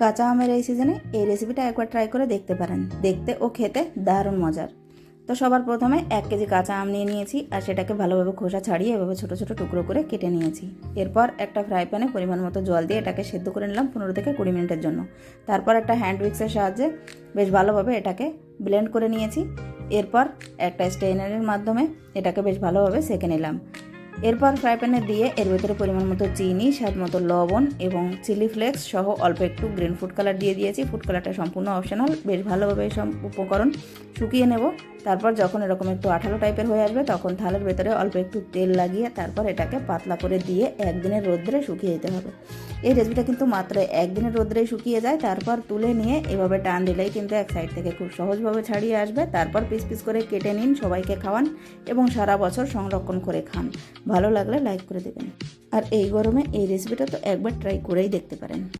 কাঁচা আমের এই সিজনে এই রেসিপিটা একবার ট্রাই করে দেখতে পারেন, দেখতে ও খেতে দারুণ মজার। তো সবার প্রথমে 1 কেজি কাঁচা আম নিয়ে নিয়েছি আর সেটাকে ভালোভাবে খোসা ছাড়িয়ে এভাবে ছোটো ছোটো টুকরো করে কেটে নিয়েছি। এরপর একটা ফ্রাই প্যানে পরিমাণ মতো জল দিয়ে এটাকে সেদ্ধ করে নিলাম 15 থেকে 20 মিনিটের জন্য। তারপর একটা হ্যান্ড উইক্সের সাহায্যে বেশ ভালোভাবে এটাকে ব্লেন্ড করে নিয়েছি। এরপর একটা স্ট্রেনারের মাধ্যমে এটাকে বেশ ভালোভাবে সেঁকে নিলাম। এরপর ফ্রাই প্যানে দিয়ে এর ভেতরে পরিমাণ মতো চিনি, স্বাদ মতো লবণ এবং চিলি ফ্লেক্স সহ অল্প একটু গ্রিন ফুড কালার দিয়ে দিয়েছি। ফুড কালারটা সম্পূর্ণ অপশনাল। বেশ ভালোভাবে সব উপকরণ শুকিয়ে নেব। তারপর যখন এরকম একটু আঠালো টাইপের হয়ে আসবে তখন থালের ভেতরে অল্প একটু তেল লাগিয়ে তারপর এটাকে পাতলা করে দিয়ে একদিনের রোদ্রে শুকিয়ে দিতে হবে। এই রেসিপিটা কিন্তু মাত্র একদিনের রোদ্রেই শুকিয়ে যায়। তারপর তুলে নিয়ে এভাবে টান দিলেই কিন্তু এক সাইড থেকে খুব সহজভাবে ছাড়িয়ে আসবে। তারপর পিস পিস করে কেটে নিন, সবাইকে খাওয়ান এবং সারা বছর সংরক্ষণ করে খান। ভালো লাগলে লাইক করে দেবেন। আর এই গরমে এই রেসিপিটা তো একবার ট্রাই করেই দেখতে পারেন।